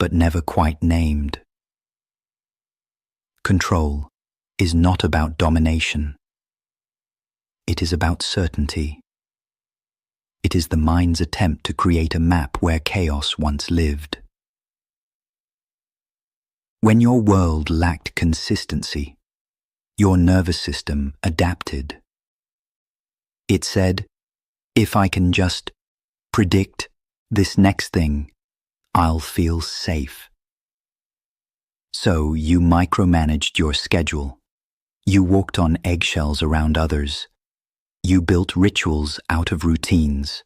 but never quite named. Control is not about domination. It is about certainty. It is the mind's attempt to create a map where chaos once lived. When your world lacked consistency, your nervous system adapted. It said, if I can just predict this next thing, I'll feel safe. So you micromanaged your schedule. You walked on eggshells around others. You built rituals out of routines,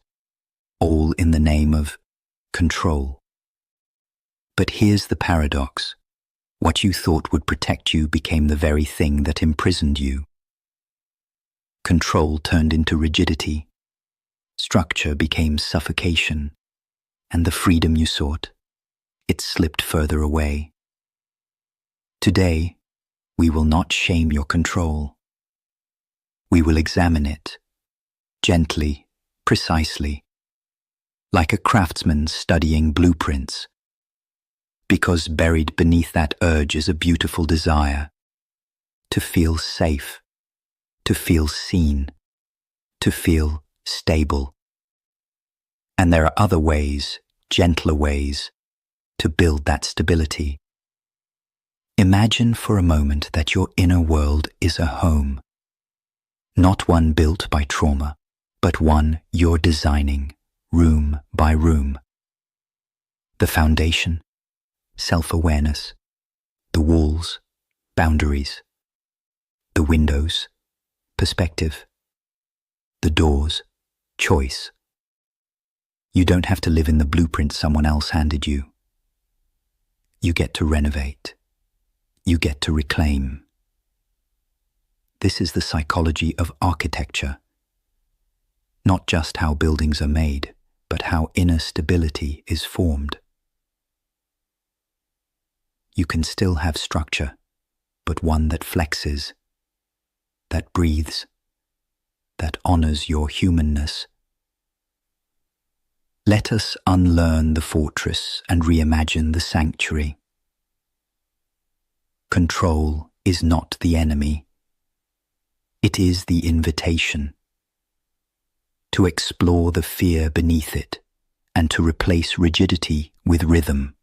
all in the name of control. But here's the paradox. What you thought would protect you became the very thing that imprisoned you. Control turned into rigidity. Structure became suffocation. And the freedom you sought, it slipped further away. Today, we will not shame your control. We will examine it, gently, precisely, like a craftsman studying blueprints. Because buried beneath that urge is a beautiful desire to feel safe, to feel seen, to feel stable. And there are other ways, gentler ways, to build that stability. Imagine for a moment that your inner world is a home, not one built by trauma, but one you're designing, room by room. The foundation, self-awareness, the walls, boundaries, the windows, perspective, the doors, choice. You don't have to live in the blueprint someone else handed you. You get to renovate. You get to reclaim. This is the psychology of architecture. Not just how buildings are made, but how inner stability is formed. You can still have structure, but one that flexes, that breathes, that honors your humanness. Let us unlearn the fortress and reimagine the sanctuary. Control is not the enemy. It is the invitation to explore the fear beneath it and to replace rigidity with rhythm.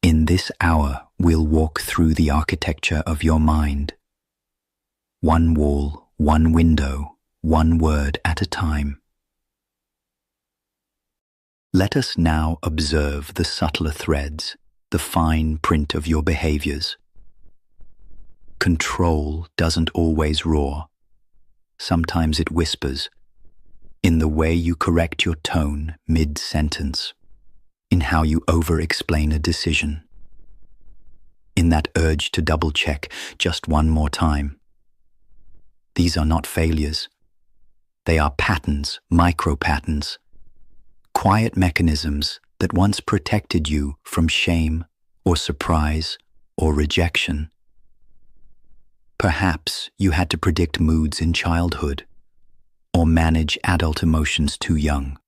In this hour, we'll walk through the architecture of your mind. One wall, one window, one word at a time. Let us now observe the subtler threads, the fine print of your behaviors. Control doesn't always roar. Sometimes it whispers, in the way you correct your tone mid-sentence, in how you over-explain a decision, in that urge to double-check just one more time. These are not failures. They are patterns, micro-patterns, quiet mechanisms that once protected you from shame or surprise or rejection. Perhaps you had to predict moods in childhood, or manage adult emotions too young,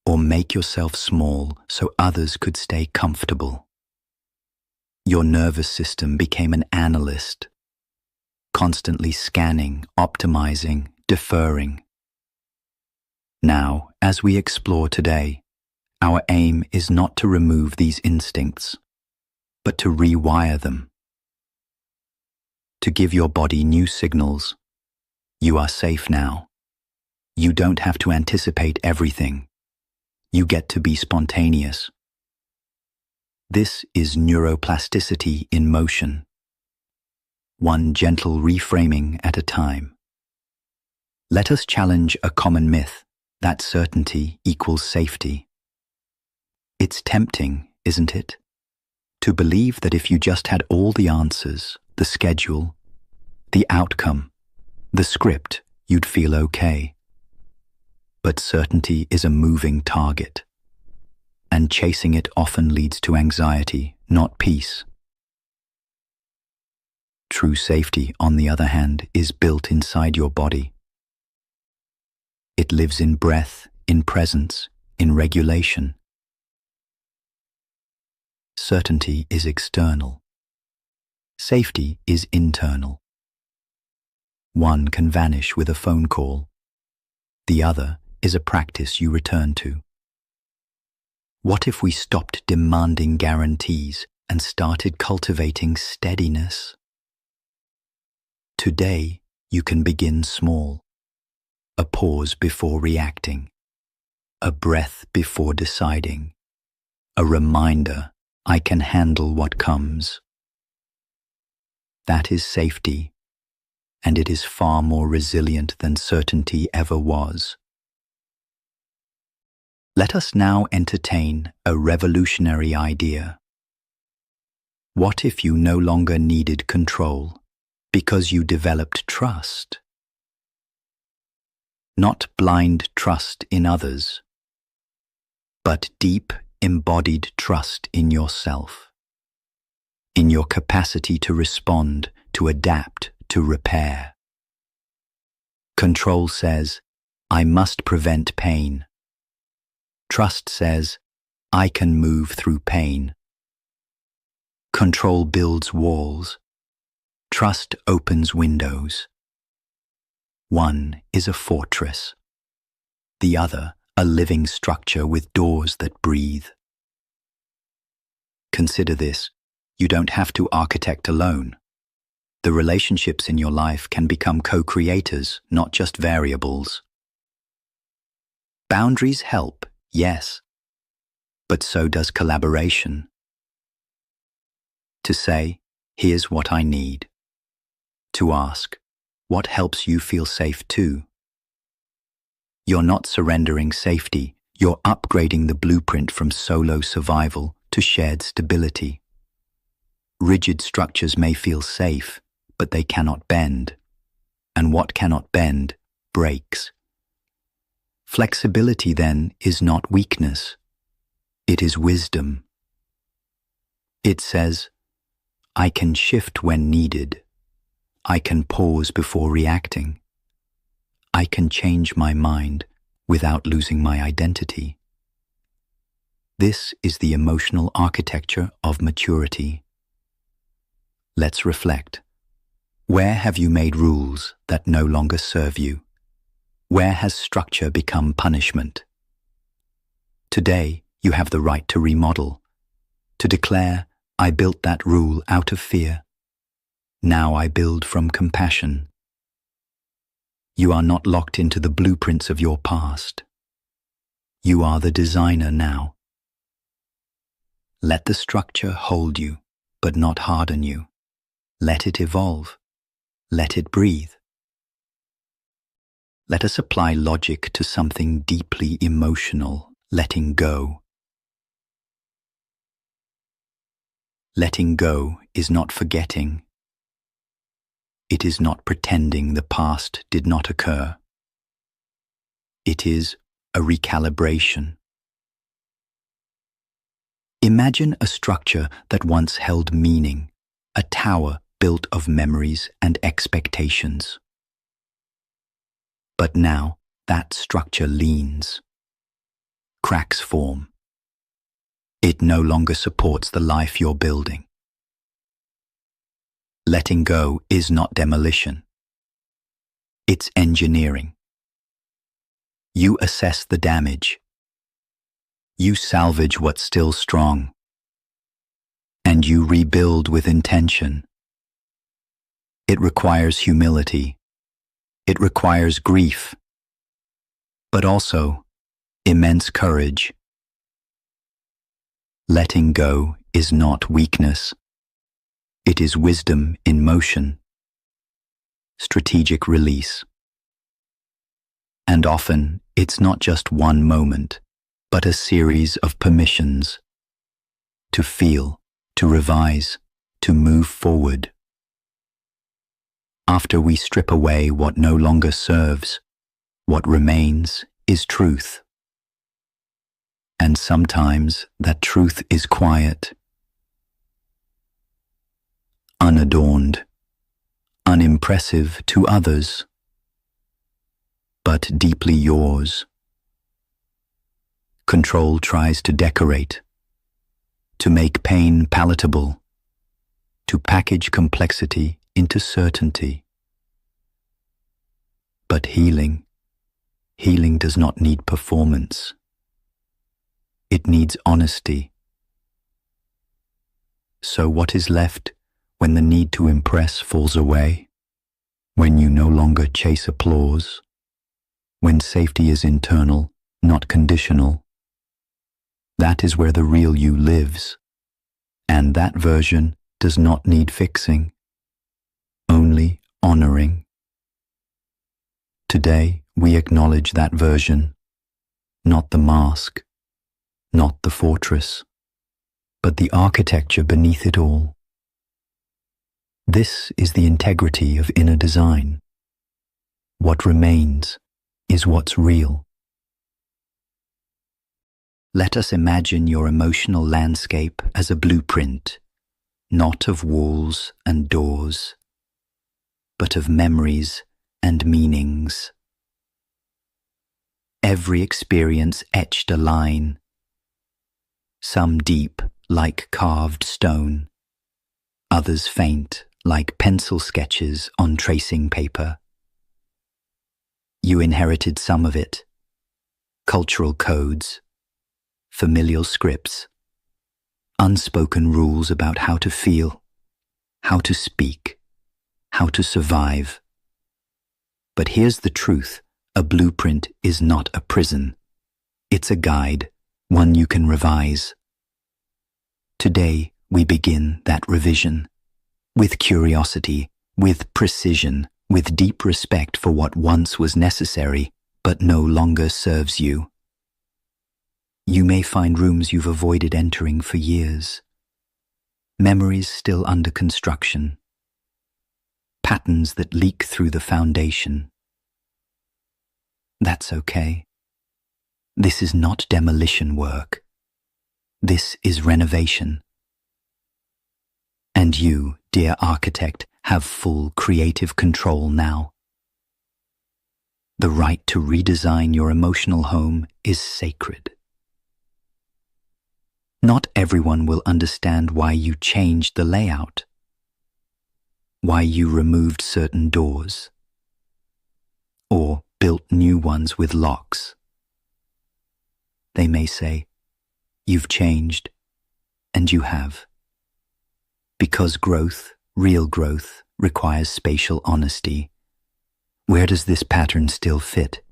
or make yourself small so others could stay comfortable. Your nervous system became an analyst, constantly scanning, optimizing, deferring. Now, as we explore today, our aim is not to remove these instincts, but to rewire them. To give your body new signals. You are safe now. You don't have to anticipate everything. You get to be spontaneous. This is neuroplasticity in motion. One gentle reframing at a time. Let us challenge a common myth that certainty equals safety. It's tempting, isn't it? To believe that if you just had all the answers, the schedule, the outcome, the script, you'd feel okay. But certainty is a moving target, and chasing it often leads to anxiety, not peace. True safety, on the other hand, is built inside your body. It lives in breath, in presence, in regulation. Certainty is external. Safety is internal. One can vanish with a phone call. The other is a practice you return to. What if we stopped demanding guarantees and started cultivating steadiness? Today, you can begin small. A pause before reacting. A breath before deciding. A reminder, I can handle what comes. That is safety, and it is far more resilient than certainty ever was. Let us now entertain a revolutionary idea. What if you no longer needed control because you developed trust? Not blind trust in others, but deep, embodied trust in yourself, in your capacity to respond, to adapt, to repair. Control says, I must prevent pain. Trust says, I can move through pain. Control builds walls. Trust opens windows. One is a fortress. The other, a living structure with doors that breathe. Consider this, you don't have to architect alone. The relationships in your life can become co-creators, not just variables. Boundaries help, yes, but so does collaboration. To say, here's what I need. To ask, what helps you feel safe too? You're not surrendering safety, you're upgrading the blueprint from solo survival to shared stability. Rigid structures may feel safe, but they cannot bend. And what cannot bend, breaks. Flexibility, then, is not weakness. It is wisdom. It says, I can shift when needed. I can pause before reacting. I can change my mind without losing my identity. This is the emotional architecture of maturity. Let's reflect. Where have you made rules that no longer serve you? Where has structure become punishment? Today, you have the right to remodel, to declare, I built that rule out of fear. Now I build from compassion. You are not locked into the blueprints of your past. You are the designer now. Let the structure hold you, but not harden you. Let it evolve. Let it breathe. Let us apply logic to something deeply emotional, letting go. Letting go is not forgetting. It is not pretending the past did not occur. It is a recalibration. Imagine a structure that once held meaning, a tower built of memories and expectations. But now that structure leans. Cracks form. It no longer supports the life you're building. Letting go is not demolition. It's engineering. You assess the damage. You salvage what's still strong. And you rebuild with intention. It requires humility. It requires grief, but also immense courage. Letting go is not weakness. It is wisdom in motion, strategic release. And often, it's not just one moment, but a series of permissions to feel, to revise, to move forward. After we strip away what no longer serves, what remains is truth. And sometimes that truth is quiet, unadorned, unimpressive to others, but deeply yours. Control tries to decorate, to make pain palatable, to package complexity into certainty. But healing does not need performance. It needs honesty. So what is left when the need to impress falls away? When you no longer chase applause? When safety is internal, not conditional? That is where the real you lives. And that version does not need fixing, only honoring. Today, we acknowledge that version, not the mask, not the fortress, but the architecture beneath it all. This is the integrity of inner design. What remains is what's real. Let us imagine your emotional landscape as a blueprint, not of walls and doors, but of memories and meanings. Every experience etched a line, some deep like carved stone, others faint like pencil sketches on tracing paper. You inherited some of it, cultural codes, familial scripts, unspoken rules about how to feel, how to speak, how to survive. But here's the truth, a blueprint is not a prison. It's a guide, one you can revise. Today, we begin that revision, with curiosity, with precision, with deep respect for what once was necessary, but no longer serves you. You may find rooms you've avoided entering for years, memories still under construction, patterns that leak through the foundation. That's okay. This is not demolition work. This is renovation. And you, dear architect, have full creative control now. The right to redesign your emotional home is sacred. Not everyone will understand why you changed the layout, why you removed certain doors, or built new ones with locks. They may say, "You've changed," and you have. Because growth, real growth, requires spatial honesty. Where does this pattern still fit?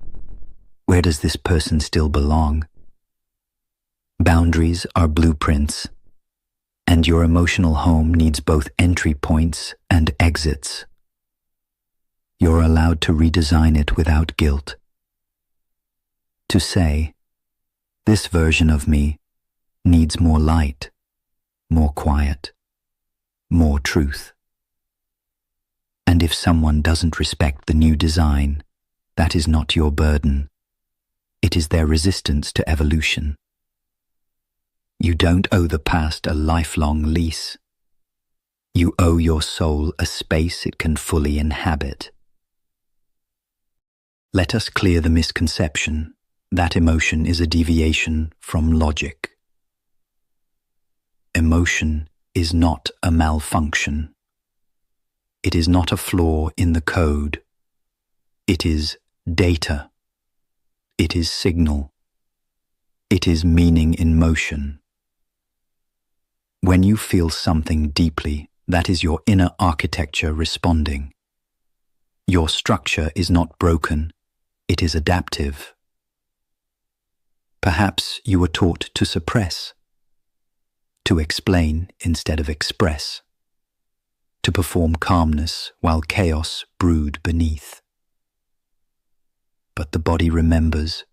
Where does this person still belong? Boundaries are blueprints, and your emotional home needs both entry points and exits. You're allowed to redesign it without guilt. To say, this version of me needs more light, more quiet, more truth. And if someone doesn't respect the new design, that is not your burden. It is their resistance to evolution. You don't owe the past a lifelong lease. You owe your soul a space it can fully inhabit. Let us clear the misconception that emotion is a deviation from logic. Emotion is not a malfunction. It is not a flaw in the code. It is data. It is signal. It is meaning in motion. When you feel something deeply, that is your inner architecture responding. Your structure is not broken, it is adaptive. Perhaps you were taught to suppress, to explain instead of express, to perform calmness while chaos brewed beneath. But the body remembers,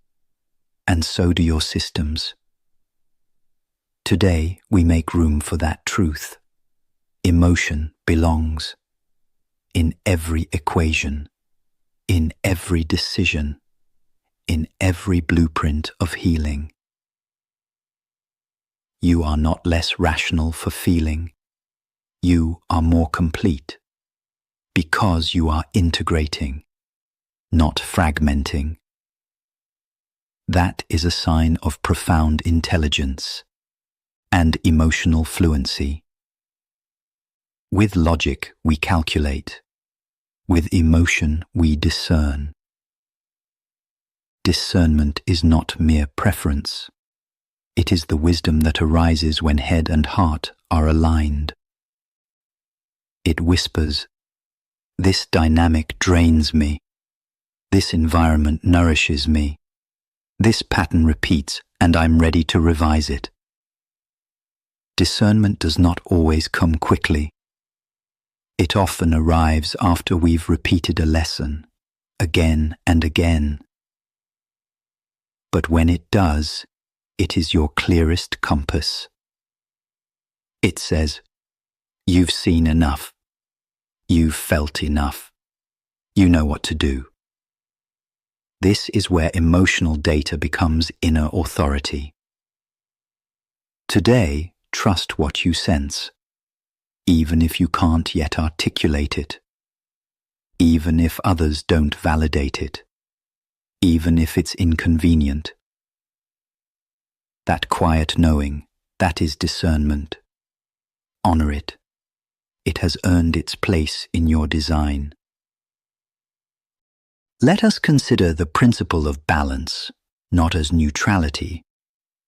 and so do your systems. Today, we make room for that truth. Emotion belongs in every equation, in every decision, in every blueprint of healing. You are not less rational for feeling. You are more complete because you are integrating, not fragmenting. That is a sign of profound intelligence. and emotional fluency. With logic, we calculate. With emotion, we discern. Discernment is not mere preference. It is the wisdom that arises when head and heart are aligned. It whispers, "This dynamic drains me. This environment nourishes me. This pattern repeats, and I'm ready to revise it." Discernment does not always come quickly. It often arrives after we've repeated a lesson, again and again. But when it does, it is your clearest compass. It says, "You've seen enough. You've felt enough. You know what to do." This is where emotional data becomes inner authority. Today, trust what you sense, even if you can't yet articulate it, even if others don't validate it, even if it's inconvenient. That quiet knowing, that is discernment. Honor it. It has earned its place in your design. Let us consider the principle of balance, not as neutrality,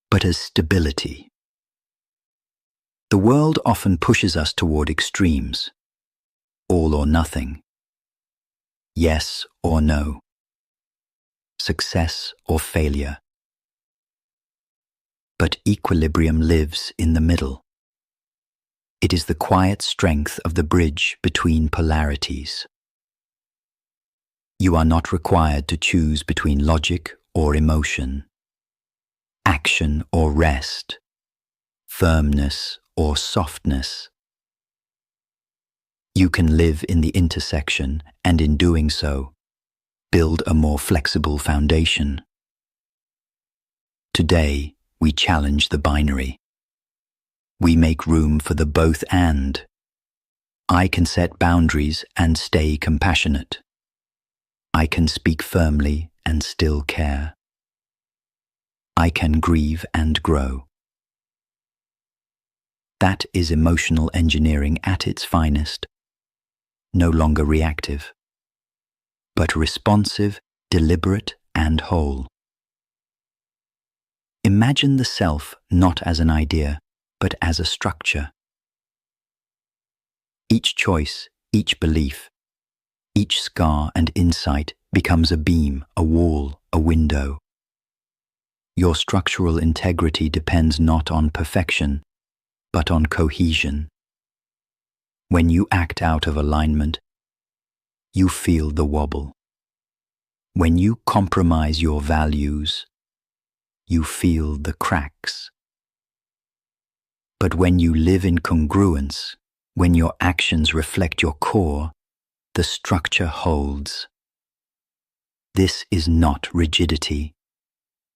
but as stability. The world often pushes us toward extremes, all or nothing, yes or no, success or failure. But equilibrium lives in the middle. It is the quiet strength of the bridge between polarities. You are not required to choose between logic or emotion, action or rest, firmness or softness. You can live in the intersection and in doing so, build a more flexible foundation. Today, we challenge the binary. We make room for the both and. I can set boundaries and stay compassionate. I can speak firmly and still care. I can grieve and grow. That is emotional engineering at its finest. No longer reactive, but responsive, deliberate, and whole. Imagine the self not as an idea, but as a structure. Each choice, each belief, each scar and insight becomes a beam, a wall, a window. Your structural integrity depends not on perfection, but on cohesion. When you act out of alignment, you feel the wobble. When you compromise your values, you feel the cracks. But when you live in congruence, when your actions reflect your core, the structure holds. This is not rigidity.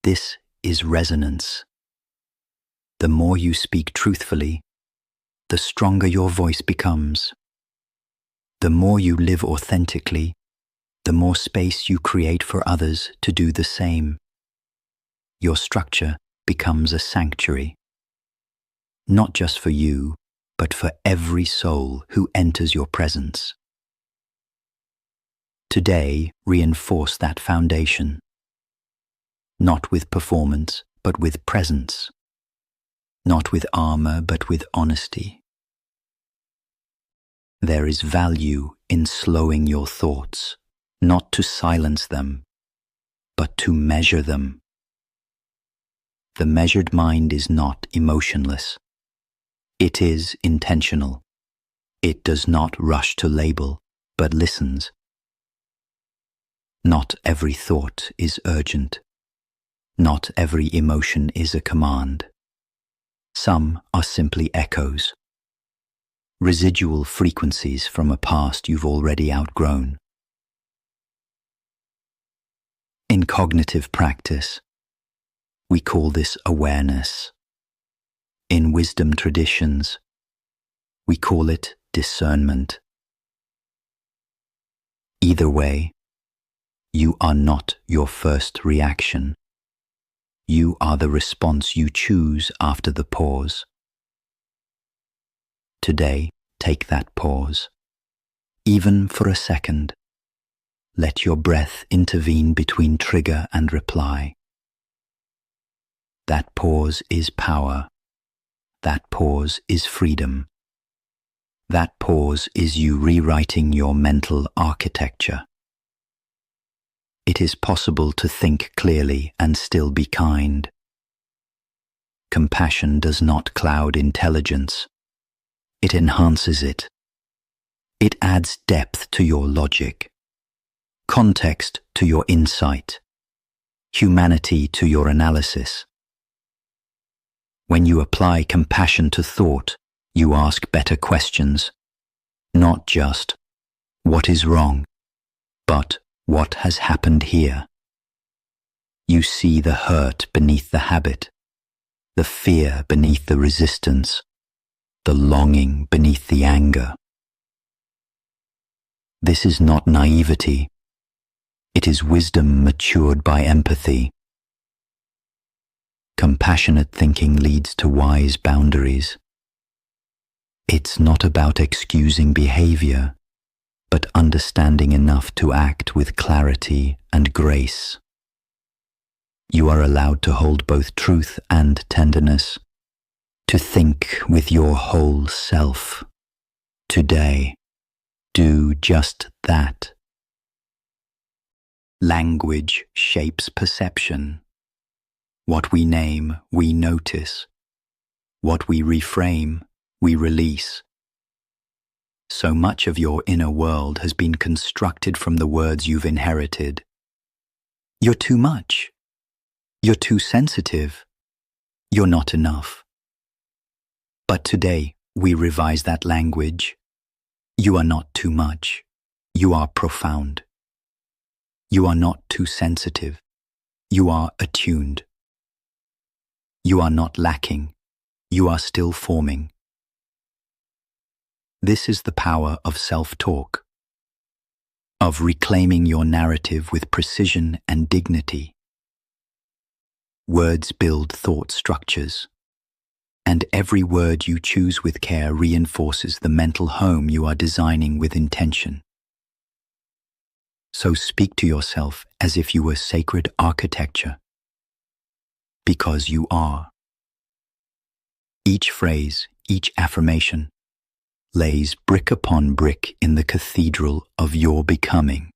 This is resonance. The more you speak truthfully, the stronger your voice becomes. The more you live authentically, the more space you create for others to do the same. Your structure becomes a sanctuary, not just for you, but for every soul who enters your presence. Today, reinforce that foundation, not with performance, but with presence. Not with armor, but with honesty. There is value in slowing your thoughts, not to silence them, but to measure them. The measured mind is not emotionless. It is intentional. It does not rush to label, but listens. Not every thought is urgent. Not every emotion is a command. Some are simply echoes, residual frequencies from a past you've already outgrown. In cognitive practice, we call this awareness. In wisdom traditions, we call it discernment. Either way, you are not your first reaction. You are the response you choose after the pause. Today, take that pause. Even for a second, let your breath intervene between trigger and reply. That pause is power. That pause is freedom. That pause is you rewriting your mental architecture. It is possible to think clearly and still be kind. Compassion does not cloud intelligence. It enhances it. It adds depth to your logic, context to your insight, humanity to your analysis. When you apply compassion to thought, you ask better questions, not just, what is wrong, but what has happened here? You see the hurt beneath the habit, the fear beneath the resistance, the longing beneath the anger. This is not naivety. It is wisdom matured by empathy. Compassionate thinking leads to wise boundaries. It's not about excusing behavior, but understanding enough to act with clarity and grace. You are allowed to hold both truth and tenderness, to think with your whole self. Today, do just that. Language shapes perception. What we name, we notice. What we reframe, we release. So much of your inner world has been constructed from the words you've inherited. You're too much. You're too sensitive. You're not enough. But today, we revise that language. You are not too much. You are profound. You are not too sensitive. You are attuned. You are not lacking. You are still forming. This is the power of self-talk, of reclaiming your narrative with precision and dignity. Words build thought structures, and every word you choose with care reinforces the mental home you are designing with intention. So speak to yourself as if you were sacred architecture, because you are. Each phrase, each affirmation, lays brick upon brick in the cathedral of your becoming.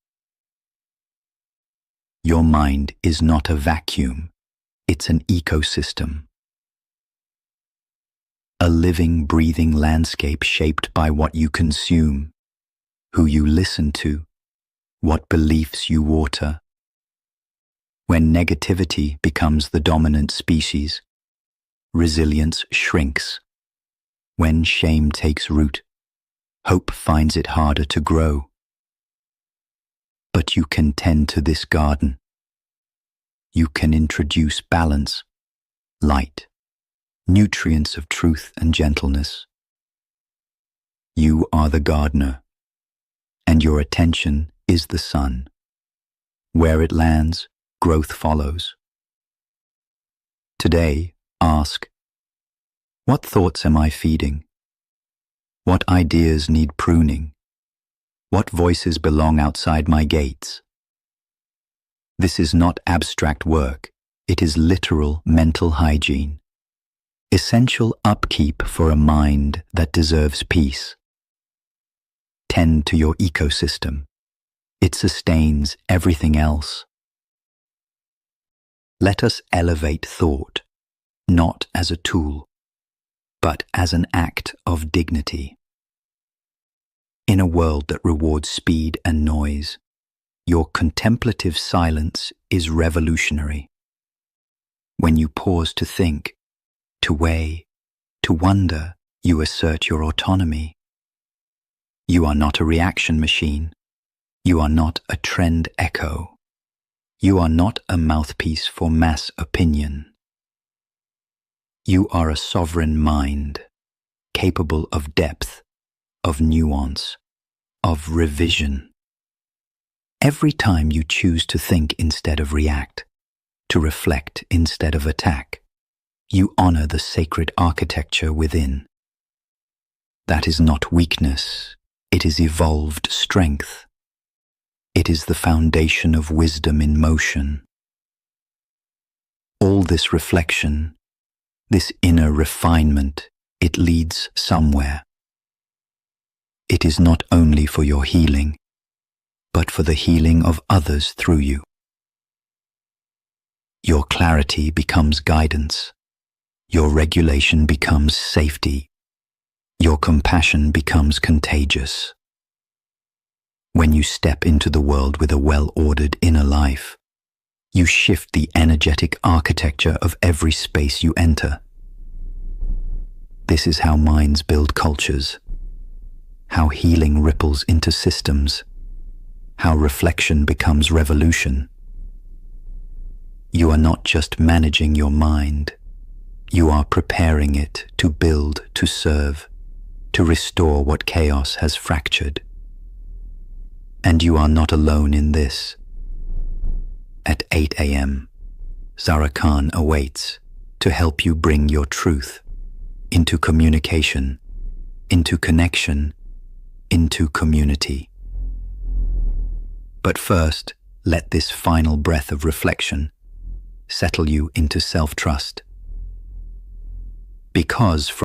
Your mind is not a vacuum, it's an ecosystem. A living, breathing landscape shaped by what you consume, who you listen to, what beliefs you water. When negativity becomes the dominant species, resilience shrinks. When shame takes root, hope finds it harder to grow. But you can tend to this garden. You can introduce balance, light, nutrients of truth and gentleness. You are the gardener, and your attention is the sun. Where it lands, growth follows. Today, ask, what thoughts am I feeding? What ideas need pruning? What voices belong outside my gates? This is not abstract work, it is literal mental hygiene. Essential upkeep for a mind that deserves peace. Tend to your ecosystem. It sustains everything else. Let us elevate thought, not as a tool, but as an act of dignity. In a world that rewards speed and noise, your contemplative silence is revolutionary. When you pause to think, to weigh, to wonder, you assert your autonomy. You are not a reaction machine. You are not a trend echo. You are not a mouthpiece for mass opinion. You are a sovereign mind, capable of depth, of nuance, of revision. Every time you choose to think instead of react, to reflect instead of attack, you honor the sacred architecture within. That is not weakness, it is evolved strength. It is the foundation of wisdom in motion. All this reflection, this inner refinement, it leads somewhere. It is not only for your healing, but for the healing of others through you. Your clarity becomes guidance. Your regulation becomes safety. Your compassion becomes contagious. When you step into the world with a well-ordered inner life, you shift the energetic architecture of every space you enter. This is how minds build cultures, how healing ripples into systems, how reflection becomes revolution. You are not just managing your mind, you are preparing it to build, to serve, to restore what chaos has fractured. And you are not alone in this. At 8 a.m., Zara Khan awaits to help you bring your truth into communication, into connection, into community. But first, let this final breath of reflection settle you into self-trust. Because from